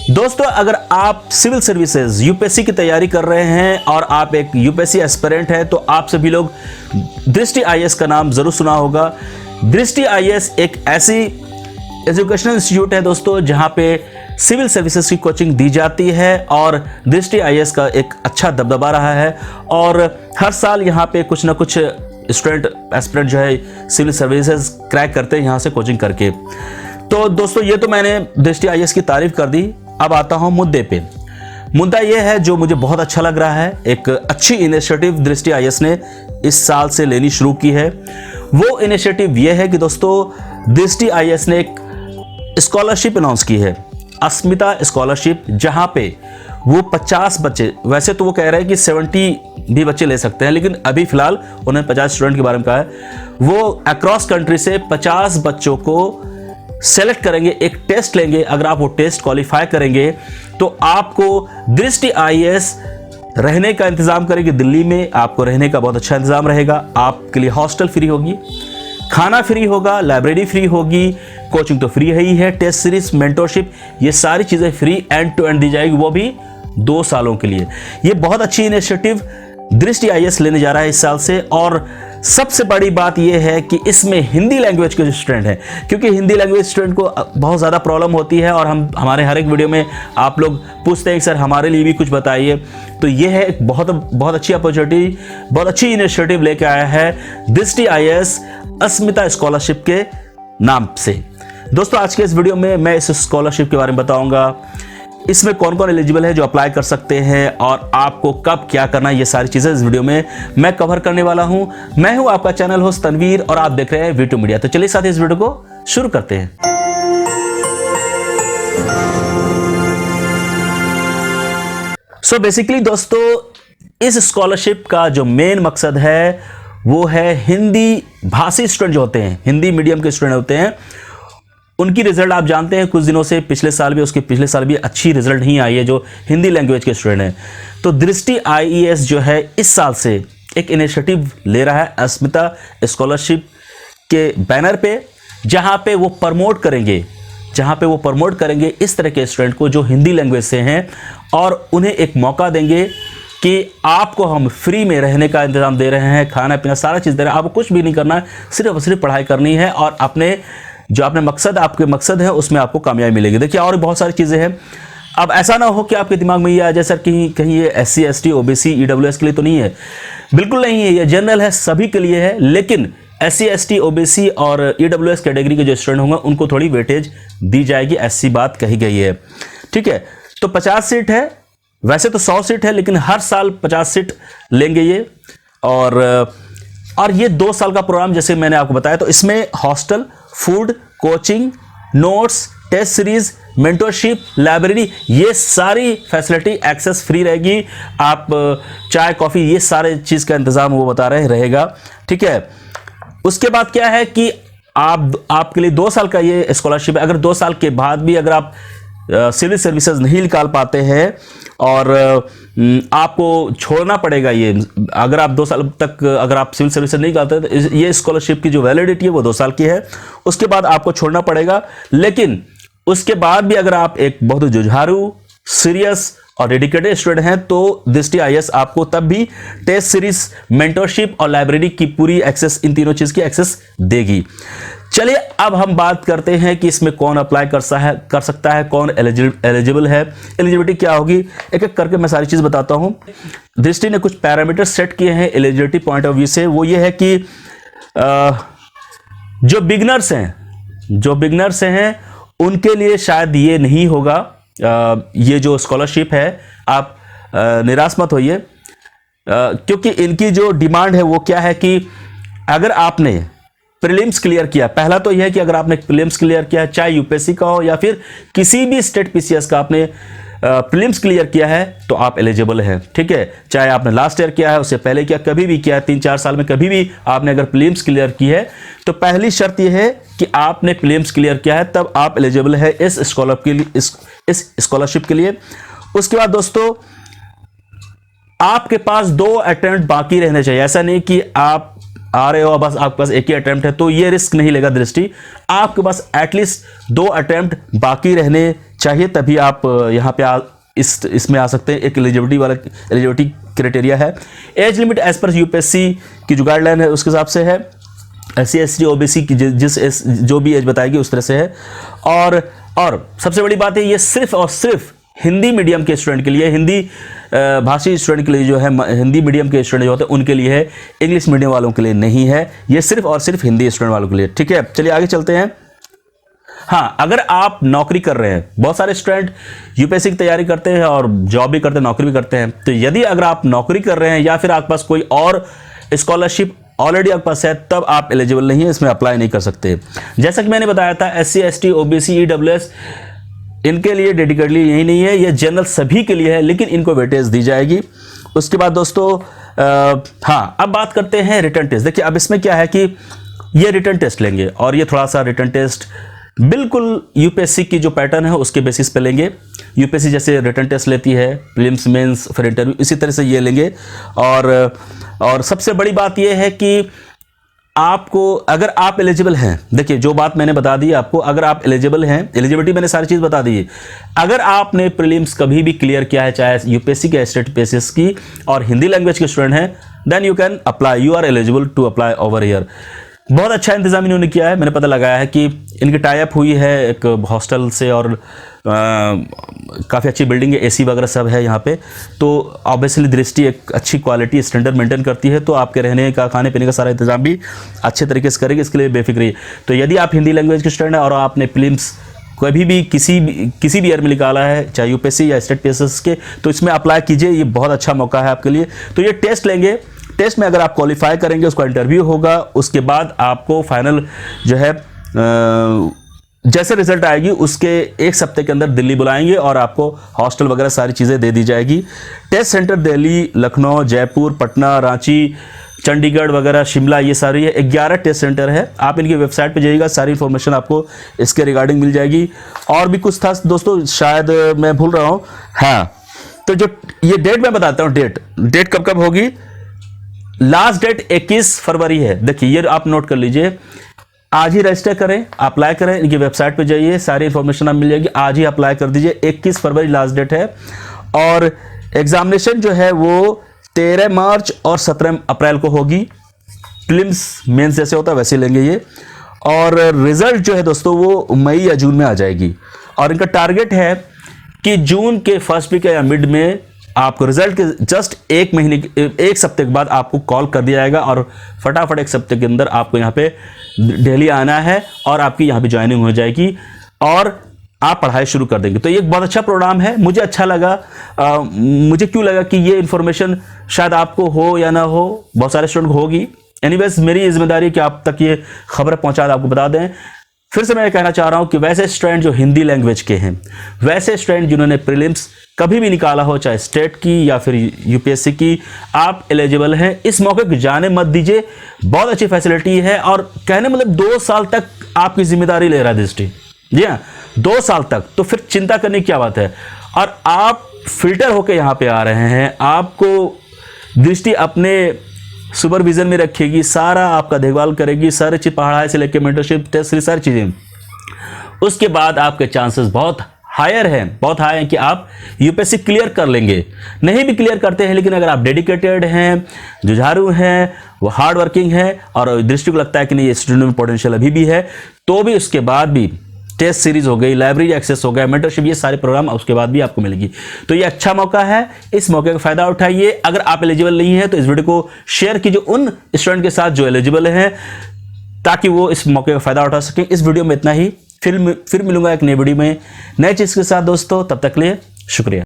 दोस्तों, अगर आप सिविल सर्विसेज यूपीएससी की तैयारी कर रहे हैं और आप एक यूपीएससी एस्पिरेंट हैं तो आप सभी लोग दृष्टि आईएएस का नाम जरूर सुना होगा। दृष्टि आईएएस एक ऐसी एजुकेशनल इंस्टीट्यूट है दोस्तों जहां पे सिविल सर्विसेज की कोचिंग दी जाती है और दृष्टि आईएएस का एक अच्छा दबदबा रहा है और हर साल यहाँ पे कुछ ना कुछ स्टूडेंट एस्पिरेंट जो है सिविल सर्विसेज क्रैक करते हैं यहाँ से कोचिंग करके। तो दोस्तों, ये तो मैंने दृष्टि आईएएस की तारीफ कर दी। अब आता हूं मुद्दे पे। मुद्दा यह है जो मुझे बहुत अच्छा लग रहा है, एक अच्छी इनिशिएटिव दृष्टि आईएएस ने इस साल से लेनी शुरू की है। वो इनिशिएटिव यह है कि दोस्तों दृष्टि आईएएस ने एक स्कॉलरशिप अनाउंस की है, अस्मिता स्कॉलरशिप, जहां पे वो 50 बच्चे, वैसे तो वो कह रहे हैं कि 70 भी बच्चे ले सकते हैं, लेकिन अभी फिलहाल उन्होंने 50 स्टूडेंट के बारे में कहा है। वो अक्रॉस कंट्री से 50 बच्चों को सेलेक्ट करेंगे, एक टेस्ट लेंगे। अगर आप वो टेस्ट क्वालिफाई करेंगे तो आपको दृष्टि आईएएस रहने का इंतजाम करेगी दिल्ली में। आपको रहने का बहुत अच्छा इंतजाम रहेगा, आपके लिए हॉस्टल फ्री होगी, खाना फ्री होगा, लाइब्रेरी फ्री होगी, कोचिंग तो फ्री ही है, टेस्ट सीरीज, मेंटरशिप, ये सारी चीजें फ्री एंड टू एंड दी जाएगी, वो भी 2 सालों के लिए। ये बहुत अच्छी इनिशिएटिव दृष्टि आईएएस लेने जा रहा है इस साल से। और सबसे बड़ी बात यह है कि इसमें हिंदी लैंग्वेज के जो स्टूडेंट हैं, क्योंकि हिंदी लैंग्वेज स्टूडेंट को बहुत ज़्यादा प्रॉब्लम होती है और हमारे हर एक वीडियो में आप लोग पूछते हैं कि सर हमारे लिए भी कुछ बताइए। तो यह है एक बहुत अच्छी अपॉर्चुनिटी, बहुत अच्छी इनिशिएटिव लेके आया है दृष्टि आईएएस अस्मिता स्कॉलरशिप के नाम से। दोस्तों, आज के इस वीडियो में मैं इस स्कॉलरशिप के बारे में बताऊंगा, इसमें कौन कौन एलिजिबल है जो अप्लाई कर सकते हैं और आपको कब क्या करना है, ये सारी चीजें इस वीडियो में मैं कवर करने वाला हूं। मैं हूं आपका चैनल होस्ट तनवीर और आप देख रहे हैं V2 मीडिया। तो चलिए साथ ही इस वीडियो को शुरू करते हैं। सो बेसिकली दोस्तों, इस स्कॉलरशिप का जो मेन मकसद है वो है हिंदी भाषी स्टूडेंट जो होते हैं, हिंदी मीडियम के स्टूडेंट होते हैं, उनकी रिजल्ट आप जानते हैं कुछ दिनों से, पिछले साल भी, उसके पिछले साल भी अच्छी रिजल्ट नहीं आई है जो हिंदी लैंग्वेज के स्टूडेंट हैं। तो दृष्टि आईएएस जो है इस साल से एक इनिशिएटिव ले रहा है अस्मिता स्कॉलरशिप के बैनर पे, जहां पे वो प्रमोट करेंगे इस तरह के स्टूडेंट को जो हिंदी लैंग्वेज से हैं और उन्हें एक मौका देंगे कि आपको हम फ्री में रहने का इंतजाम दे रहे हैं, खाना पीना सारा चीज़ दे रहे हैं, आपको कुछ भी नहीं करना है, सिर्फ पढ़ाई करनी है और आपके मकसद है उसमें आपको कामयाबी मिलेगी। देखिए, और बहुत सारी चीज़ें हैं। अब ऐसा ना हो कि आपके दिमाग में ये आ जाए सर कहीं ये SC ST OBC EWS के लिए तो नहीं है। बिल्कुल नहीं है, ये जनरल है, सभी के लिए है, लेकिन SC ST OBC और EWS कैटेगरी के जो स्टूडेंट होंगे उनको थोड़ी वेटेज दी जाएगी, ऐसी बात कही गई है। ठीक है, तो 50 सीट है, वैसे तो 100 सीट है, लेकिन हर साल 50 सीट लेंगे ये। और ये 2 साल का प्रोग्राम जैसे मैंने आपको बताया, तो इसमें hostel, food, coaching, notes, test series, mentorship, library, ये सारी फैसिलिटी एक्सेस फ्री रहेगी। आप चाय कॉफ़ी ये सारे चीज़ का इंतज़ाम वो बता रहे रहेगा। ठीक है, उसके बाद क्या है कि आपके लिए 2 साल का ये स्कॉलरशिप है। अगर 2 साल के बाद भी अगर आप सिविल सर्विसेज नहीं निकाल पाते हैं और आपको छोड़ना पड़ेगा ये, अगर आप 2 साल तक अगर आप सिविल सर्विसेज नहीं निकालते तो ये स्कॉलरशिप की जो वैलिडिटी है वो 2 साल की है, उसके बाद आपको छोड़ना पड़ेगा। लेकिन उसके बाद भी अगर आप एक बहुत जुझारू, सीरियस और डेडिकेटेड स्टूडेंट हैं तो दृष्टि आईएएस आपको तब भी टेस्ट सीरीज, मेंटरशिप और लाइब्रेरी की पूरी एक्सेस, इन तीनों चीज़ की एक्सेस देगी। चलिए अब हम बात करते हैं कि इसमें कौन अप्लाई कर सकता है, कौन एलिजिबल है, एलिजिबिलिटी क्या होगी। एक एक करके मैं सारी चीज़ बताता हूं। दृष्टि ने कुछ पैरामीटर सेट किए हैं एलिजिबिलिटी पॉइंट ऑफ व्यू से। वो ये है कि जो बिगनर्स हैं उनके लिए शायद ये नहीं होगा, ये जो स्कॉलरशिप है। आप निराश मत होइए, क्योंकि इनकी जो डिमांड है वो क्या है कि अगर आपने प्रीलिम्स क्लियर किया, पहला तो यह है कि अगर आपने प्रीलिम्स क्लियर किया है, चाहे यूपीएससी का हो या फिर किसी भी स्टेट पीसीएस का आपने प्रीलिम्स क्लियर किया है तो आप एलिजिबल हैं। ठीक है, चाहे आपने लास्ट ईयर किया है, उससे पहले किया, कभी भी किया है, 3-4 साल में कभी भी आपने अगर प्रीलिम्स क्लियर की है तो पहली शर्त यह है कि आपने प्रीलिम्स क्लियर किया है, तब आप एलिजिबल है इस स्कॉलरशिप के लिए। उसके बाद दोस्तों, आपके पास 2 अटेम्प्ट बाकी रहने चाहिए। ऐसा नहीं कि आप आ रहे हो बस आपके पास एक ही अटेम्प्ट है, तो ये रिस्क नहीं लेगा दृष्टि। आपके पास एटलीस्ट 2 अटेम्प्ट बाकी रहने चाहिए तभी आप यहाँ पे इसमें आ सकते हैं। एक एलिजिबिलिटी क्राइटेरिया है। एज लिमिट एज पर यूपीएससी की जो गाइडलाइन है उसके हिसाब से है। SC ST OBC की जो भी एज बताएगी उस तरह से है। और सबसे बड़ी बात है, ये सिर्फ और सिर्फ हिंदी मीडियम के स्टूडेंट के लिए, हिंदी भाषी स्टूडेंट के लिए जो है, हिंदी मीडियम के स्टूडेंट जो होते हैं उनके लिए है, इंग्लिश मीडियम वालों के लिए नहीं है। ये सिर्फ और सिर्फ हिंदी स्टूडेंट वालों के लिए। ठीक है, चलिए आगे चलते हैं। हाँ, अगर आप नौकरी कर रहे हैं, बहुत सारे स्टूडेंट यूपीएससी की तैयारी करते हैं और जॉब भी करते हैं, नौकरी भी करते हैं, तो यदि अगर आप नौकरी कर रहे हैं या फिर आपके पास कोई और स्कॉलरशिप ऑलरेडी आपके पास है, तब आप एलिजिबल नहीं है, इसमें अप्लाई नहीं कर सकते। जैसा कि मैंने बताया था, SC ST OBC EWS इनके लिए डेडिकेटली यही नहीं है, ये जनरल सभी के लिए है, लेकिन इनको वेटेज दी जाएगी। उसके बाद दोस्तों हाँ, अब बात करते हैं रिटन टेस्ट। देखिए अब इसमें क्या है कि ये रिटन टेस्ट लेंगे और ये थोड़ा सा रिटन टेस्ट बिल्कुल यूपीएससी की जो पैटर्न है उसके बेसिस पे लेंगे। यूपीएससी जैसे रिटन टेस्ट लेती है, प्रीलिम्स मेंस फिर इंटरव्यू, इसी तरह से ये लेंगे। और सबसे बड़ी बात ये है कि आपको, अगर आप एलिजिबल हैं, देखिए जो बात मैंने बता दी आपको, अगर आप एलिजिबल हैं, एलिजिबिलिटी मैंने सारी चीज़ बता दी है। अगर आपने प्रीलिम्स कभी भी क्लियर किया है, चाहे यूपीएससी के स्टेट बेसिस की, और हिंदी लैंग्वेज के स्टूडेंट हैं, then you can apply, you are eligible to apply over here. बहुत अच्छा इंतजाम इन्होंने किया है। मैंने पता लगाया है कि इनकी टाई अप हुई है एक हॉस्टल से और काफ़ी अच्छी बिल्डिंग है, AC वगैरह सब है यहाँ पे। तो ऑब्वियसली दृष्टि एक अच्छी क्वालिटी स्टैंडर्ड मेंटेन करती है, तो आपके रहने का, खाने पीने का सारा इंतजाम भी अच्छे तरीके से करेगी, इसके लिए बेफिक्र रहिए। तो यदि आप हिंदी लैंग्वेज के स्टूडेंट हैं और आपने प्रीलिम्स कभी भी किसी भी ईयर में निकाला है, चाहे यूपीएससी या स्टेट बेसिस के, तो इसमें अप्लाई कीजिए, ये बहुत अच्छा मौका है आपके लिए। तो ये टेस्ट लेंगे, टेस्ट में अगर आप क्वालिफाई करेंगे, उसका इंटरव्यू होगा, उसके बाद आपको फाइनल जो है जैसे रिजल्ट आएगी उसके एक हफ्ते के अंदर दिल्ली बुलाएंगे और आपको हॉस्टल वगैरह सारी चीज़ें दे दी जाएगी। टेस्ट सेंटर दिल्ली, लखनऊ, जयपुर, पटना, रांची, चंडीगढ़ वगैरह, शिमला, ये सारी है 11 टेस्ट सेंटर है। आप इनकी वेबसाइट पे जाइएगा, सारी इन्फॉर्मेशन आपको इसके रिगार्डिंग मिल जाएगी। और भी कुछ था दोस्तों, शायद मैं भूल रहा हूँ। हाँ, तो जो ये डेट मैं बताता हूँ, डेट कब कब होगी। लास्ट डेट 21 फरवरी है। देखिए ये आप नोट कर लीजिए, आज ही रजिस्टर करें, अप्लाई करें, इनकी वेबसाइट पे जाइए, सारी इन्फॉर्मेशन आप मिल जाएगी, आज ही अप्लाई कर दीजिए। 21 फरवरी लास्ट डेट है। और एग्जामिनेशन जो है वो 13 मार्च और 17 अप्रैल को होगी। प्रीलिम्स मेंस जैसे होता है वैसे लेंगे ये। और रिजल्ट जो है दोस्तों वो मई या जून में आ जाएगी। और इनका टारगेट है कि जून के फर्स्ट वीक या मिड में आपको रिजल्ट के जस्ट एक हफ्ते के बाद आपको कॉल कर दिया जाएगा और फटाफट एक हफ्ते के अंदर आपको यहाँ पे दिल्ली आना है और आपकी यहाँ पे ज्वाइनिंग हो जाएगी और आप पढ़ाई शुरू कर देंगे। तो ये एक बहुत अच्छा प्रोग्राम है, मुझे अच्छा लगा। मुझे क्यों लगा कि ये इन्फॉर्मेशन शायद आपको हो या ना हो, बहुत सारे स्टूडेंट को होगी। एनीवेज मेरी जिम्मेदारी कि आप तक ये खबर पहुँचा, आपको बता दें। फिर से मैं कहना चाह रहा हूं कि वैसे स्टूडेंट जो हिंदी लैंग्वेज के हैं, वैसे स्टूडेंट जिन्होंने प्रीलिम्स कभी भी निकाला हो, चाहे स्टेट की या फिर यूपीएससी की, आप एलिजिबल हैं। इस मौके को जाने मत दीजिए, बहुत अच्छी फैसिलिटी है। और कहने मतलब 2 साल तक आपकी जिम्मेदारी ले रहा है दृष्टि, जी हाँ, 2 साल तक। तो फिर चिंता करने की क्या बात है। और आप फिल्टर होकर यहाँ पे आ रहे हैं, आपको दृष्टि अपने सुपरविजन में रखेगी, सारा आपका देखभाल करेगी, सारी चीज पढ़ाई से लेकर मेंटरशिप, टेस्ट, सारी चीजें। उसके बाद आपके चांसेस बहुत हायर हैं, बहुत हाई हैं कि आप यूपीएससी क्लियर कर लेंगे। नहीं भी क्लियर करते हैं, लेकिन अगर आप डेडिकेटेड हैं, जुझारू हैं, वो हार्ड वर्किंग है और दृष्टि को लगता है कि नहीं ये स्टूडेंट में पोटेंशियल अभी भी है, तो भी उसके बाद भी टेस्ट सीरीज हो गई, लाइब्रेरी एक्सेस हो गया, मेंटरशिप, ये सारे प्रोग्राम उसके बाद भी आपको मिलेगी। तो ये अच्छा मौका है, इस मौके का फायदा उठाइए। अगर आप एलिजिबल नहीं है तो इस वीडियो को शेयर कीजिए उन स्टूडेंट के साथ जो एलिजिबल हैं, ताकि वो इस मौके का फायदा उठा सकें। इस वीडियो में इतना ही, फिर मिलूंगा एक नई वीडियो में नई चीज के साथ दोस्तों। तब तक के लिए शुक्रिया।